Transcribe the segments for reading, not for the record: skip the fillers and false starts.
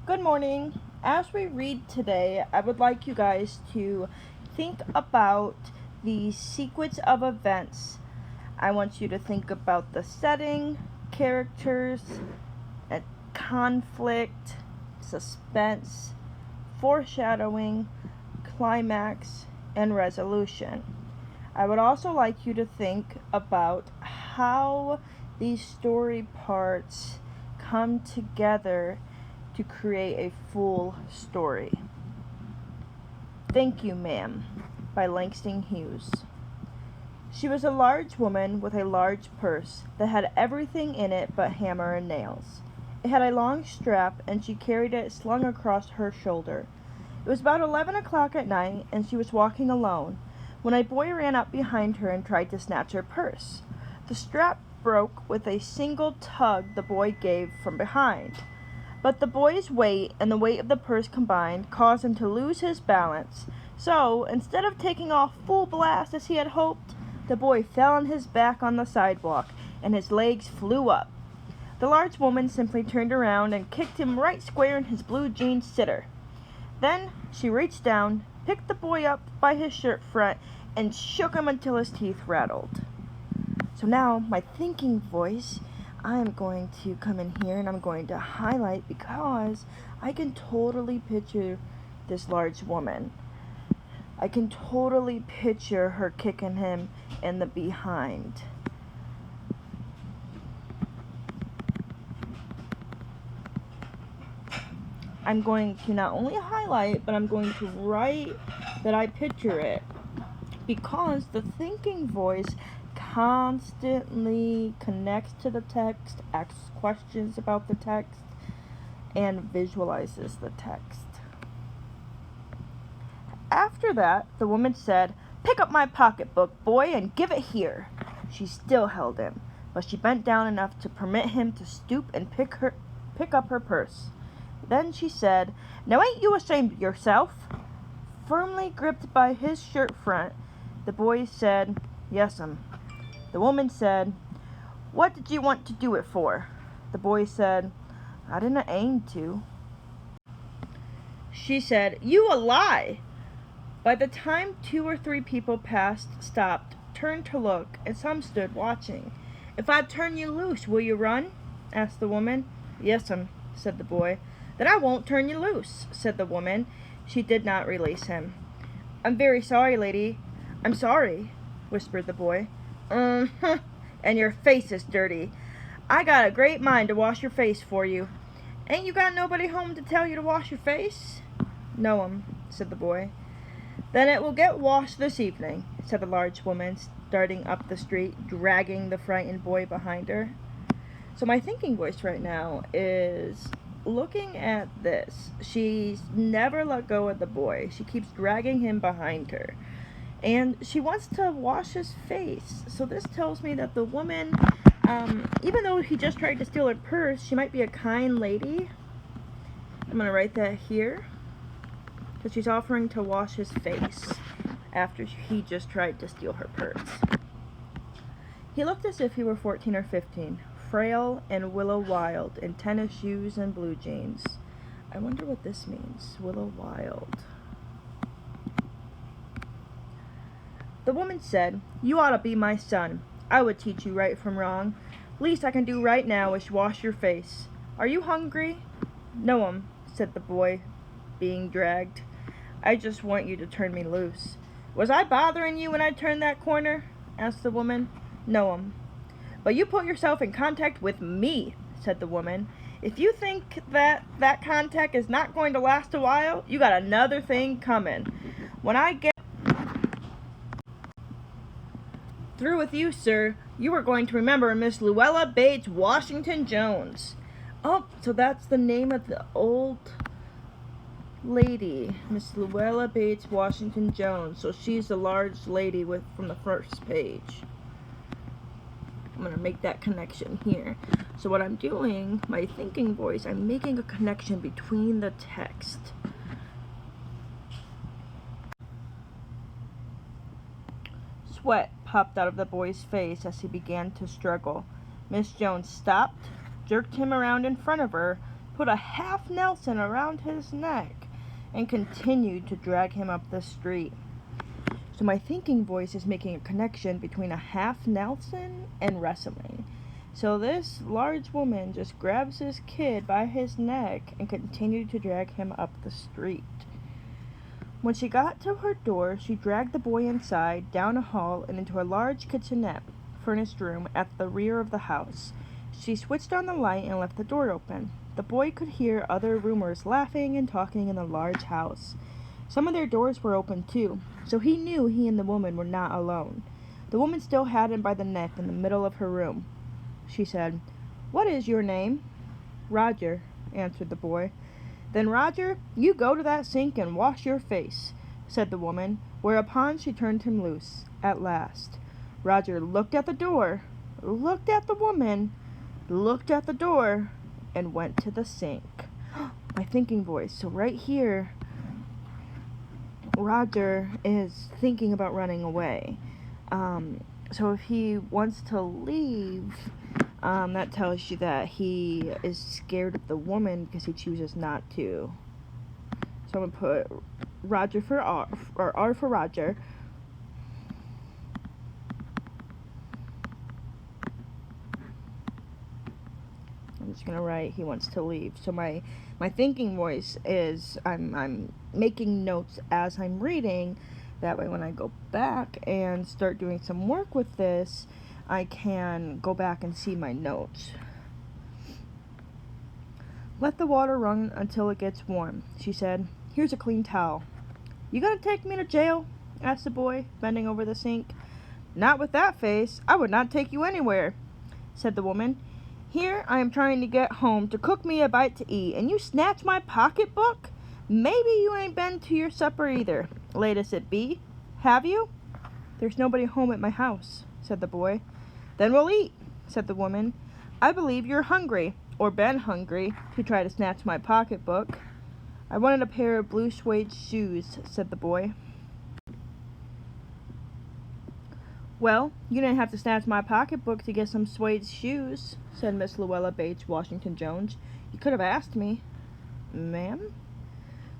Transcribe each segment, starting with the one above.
Good morning. As we read today, I would like you guys to think about the sequence of events. I want you to think about the setting, characters, and conflict, suspense, foreshadowing, climax, and resolution. I would also like you to think about how these story parts come together to create a full story. Thank You, Ma'am, by Langston Hughes. She was a large woman with a large purse that had everything in it but hammer and nails. It had a long strap, and she carried it slung across her shoulder. It was about 11 o'clock at night, and she was walking alone, when a boy ran up behind her and tried to snatch her purse. The strap broke with a single tug the boy gave from behind. But the boy's weight and the weight of the purse combined caused him to lose his balance. So, instead of taking off full blast as he had hoped, the boy fell on his back on the sidewalk, and his legs flew up. The large woman simply turned around and kicked him right square in his blue jean sitter. Then she reached down, picked the boy up by his shirt front, and shook him until his teeth rattled. So now, my thinking voice, I am going to come in here and I'm going to highlight because I can totally picture this large woman. I can totally picture her kicking him in the behind. I'm going to not only highlight, but I'm going to write that I picture it, because the thinking voice constantly connects to the text, asks questions about the text, and visualizes the text. After that, the woman said, "Pick up my pocketbook, boy, and give it here." She still held him, but she bent down enough to permit him to stoop and pick up her purse. Then she said, "Now ain't you ashamed of yourself?" Firmly gripped by his shirt front, the boy said, "Yes'm." The woman said, "What did you want to do it for?" The boy said, "I didn't aim to." She said, "You a lie!" By the time 2 or 3 people stopped, turned to look, and some stood watching. "If I turn you loose, will you run?" asked the woman. "Yes'm," said the boy. "Then I won't turn you loose," said the woman. She did not release him. "I'm very sorry, lady." "I'm sorry," whispered the boy. And your face is dirty. I got a great mind to wash your face for you." "Ain't you got nobody home to tell you to wash your face?" "No'm," said the boy. "Then it will get washed this evening," said the large woman, starting up the street, dragging the frightened boy behind her. So my thinking voice right now is looking at this. She's never let go of the boy. She keeps dragging him behind her. And she wants to wash his face. So this tells me that the woman, even though he just tried to steal her purse, she might be a kind lady. I'm going to write that here, because she's offering to wash his face after he just tried to steal her purse. He looked as if he were 14 or 15, frail and willow wild, in tennis shoes and blue jeans. I wonder what this means, willow wild. The woman said, "You ought to be my son. I would teach you right from wrong. Least I can do right now is wash your face. Are you hungry?" "No'm," said the boy, being dragged. "I just want you to turn me loose." "Was I bothering you when I turned that corner?" asked the woman. "No'm." "But you put yourself in contact with me," said the woman. "If you think that contact is not going to last a while, you got another thing coming. When I get through with you, sir, you are going to remember Miss Luella Bates Washington Jones." Oh, so that's the name of the old lady, Miss Luella Bates Washington Jones. So she's the large lady from the first page. I'm going to make that connection here. So what I'm doing, my thinking voice, I'm making a connection between the text. Sweat popped out of the boy's face as he began to struggle. Miss Jones stopped, jerked him around in front of her, put a half Nelson around his neck, and continued to drag him up the street. So my thinking voice is making a connection between a half Nelson and wrestling. So this large woman just grabs this kid by his neck and continued to drag him up the street. When she got to her door, she dragged the boy inside, down a hall, and into a large kitchenette furnished room at the rear of the house. She switched on the light and left the door open. The boy could hear other roomers laughing and talking in the large house. Some of their doors were open too, so he knew he and the woman were not alone. The woman still had him by the neck in the middle of her room. She said, "What is your name?" "Roger," answered the boy. "Then, Roger, you go to that sink and wash your face," said the woman, whereupon she turned him loose, at last. Roger looked at the door, looked at the woman, looked at the door, and went to the sink. My thinking voice. So right here, Roger is thinking about running away. So if he wants to leave, that tells you that he is scared of the woman because he chooses not to. So I'm going to put Roger for R, or R for Roger. I'm just going to write he wants to leave. So my thinking voice is I'm making notes as I'm reading. That way when I go back and start doing some work with this, I can go back and see my notes. "Let the water run until it gets warm," she said. "Here's a clean towel." "You gonna take me to jail?" asked the boy, bending over the sink. "Not with that face. I would not take you anywhere," said the woman. "Here I am trying to get home to cook me a bite to eat, and you snatch my pocketbook? Maybe you ain't been to your supper either, late as it be. Have you?" "There's nobody home at my house," said the boy. "Then we'll eat," said the woman. "I believe you're hungry, or been hungry, to try to snatch my pocketbook." "I wanted a pair of blue suede shoes," said the boy. "Well, you didn't have to snatch my pocketbook to get some suede shoes," said Miss Luella Bates Washington Jones. "You could have asked me." "Ma'am?"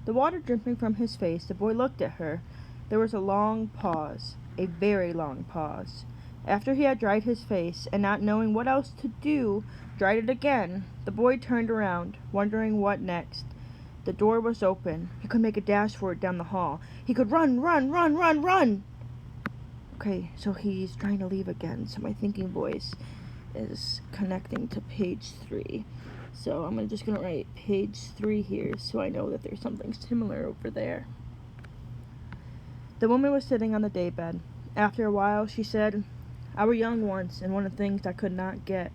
The water dripping from his face, the boy looked at her. There was a long pause, a very long pause. After he had dried his face, and not knowing what else to do, dried it again, the boy turned around, wondering what next. The door was open. He could make a dash for it down the hall. He could run, run, run, run, run! Okay, so he's trying to leave again, so my thinking voice is connecting to page 3. So I'm just going to write page 3 here so I know that there's something similar over there. The woman was sitting on the daybed. After a while, she said, "I were young once, and one of the things I could not get."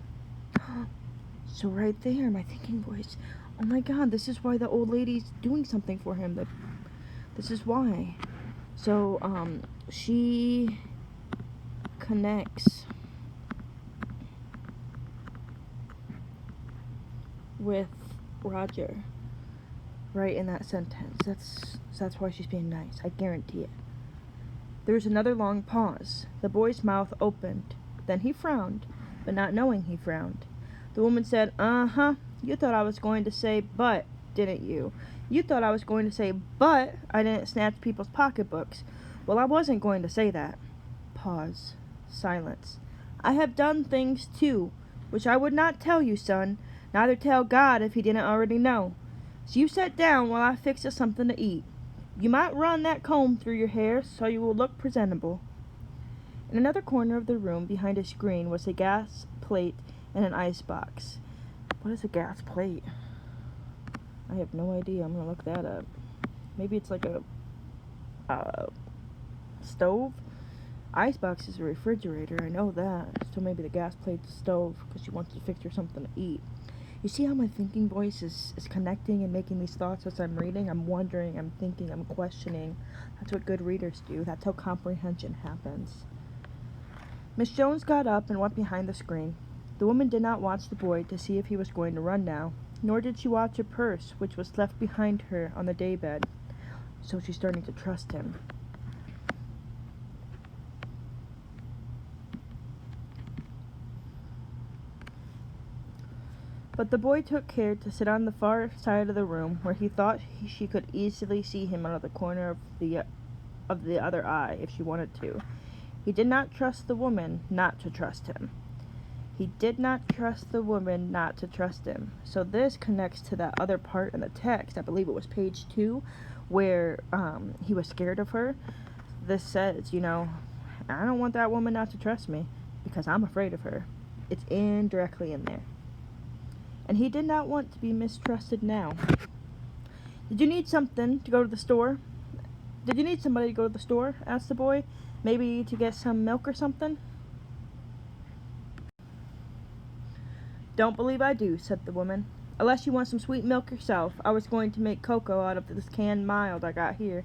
So right there, my thinking voice. Oh my God, this is why the old lady's doing something for him. This is why. So, she connects with Roger right in that sentence. That's why she's being nice. I guarantee it. There was another long pause. The boy's mouth opened. Then he frowned, but not knowing he frowned. The woman said, "Uh-huh, you thought I was going to say but, didn't you? You thought I was going to say but I didn't snatch people's pocketbooks. Well, I wasn't going to say that." Pause. Silence. "I have done things, too, which I would not tell you, son, neither tell God if he didn't already know. So you sit down while I fix us something to eat. You might run that comb through your hair so you will look presentable." In another corner of the room, behind a screen, was a gas plate and an ice box. What is a gas plate? I have no idea. I'm going to look that up. Maybe it's like a stove? Icebox is a refrigerator. I know that. So maybe the gas plate's a stove because she wants to fix her something to eat. You see how my thinking voice is connecting and making these thoughts as I'm reading? I'm wondering, I'm thinking, I'm questioning. That's what good readers do. That's how comprehension happens. Miss Jones got up and went behind the screen. The woman did not watch the boy to see if he was going to run now, nor did she watch her purse, which was left behind her on the daybed. So she's starting to trust him. But the boy took care to sit on the far side of the room where he thought she could easily see him out of the corner of the other eye if she wanted to. He did not trust the woman not to trust him. He did not trust the woman not to trust him. So this connects to that other part in the text. I believe it was page 2, where he was scared of her. This says, I don't want that woman not to trust me because I'm afraid of her. It's indirectly in there. And he did not want to be mistrusted now. Did you need something to go to the store? Did you need somebody to go to the store? Asked the boy. Maybe to get some milk or something? Don't believe I do, said the woman. Unless you want some sweet milk yourself. I was going to make cocoa out of this canned mild I got here.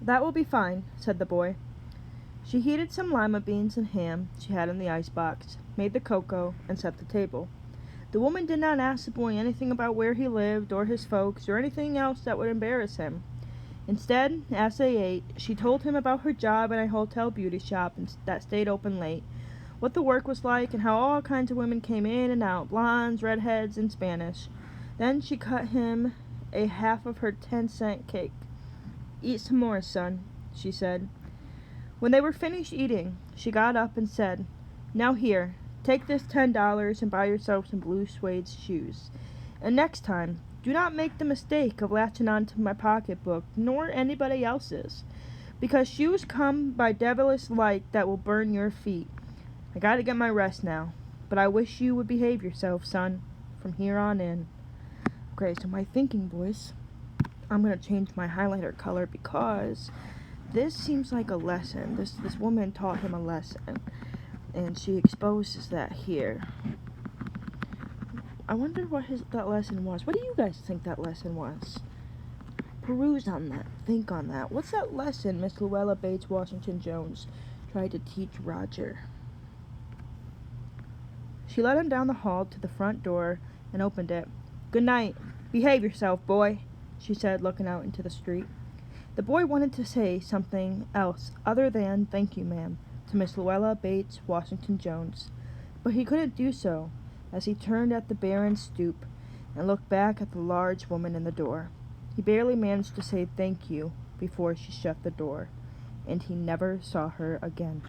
That will be fine, said the boy. She heated some lima beans and ham she had in the icebox, made the cocoa, and set the table. The woman did not ask the boy anything about where he lived or his folks or anything else that would embarrass him. Instead, as they ate, she told him about her job in a hotel beauty shop that stayed open late, what the work was like, and how all kinds of women came in and out, blondes, redheads, and Spanish. Then she cut him a half of her 10-cent cake. Eat some more, son, she said. When they were finished eating, she got up and said, Now here, take this $10 and buy yourself some blue suede shoes. And next time, do not make the mistake of latching onto my pocketbook, nor anybody else's, because shoes come by devilish light that will burn your feet. I gotta get my rest now, but I wish you would behave yourself, son, from here on in. Okay, so my thinking, boys, I'm gonna change my highlighter color because this seems like a lesson. This woman taught him a lesson, and she exposes that here. I wonder what that lesson was. What do you guys think that lesson was? Peruse on that. Think on that. What's that lesson Miss Luella Bates Washington Jones tried to teach Roger? She led him down the hall to the front door and opened it. Good night. Behave yourself, boy, she said, looking out into the street. The boy wanted to say something else other than thank you, ma'am, to Miss Luella Bates Washington Jones, but he couldn't do so as he turned at the barren stoop and looked back at the large woman in the door. He barely managed to say thank you before she shut the door, and he never saw her again.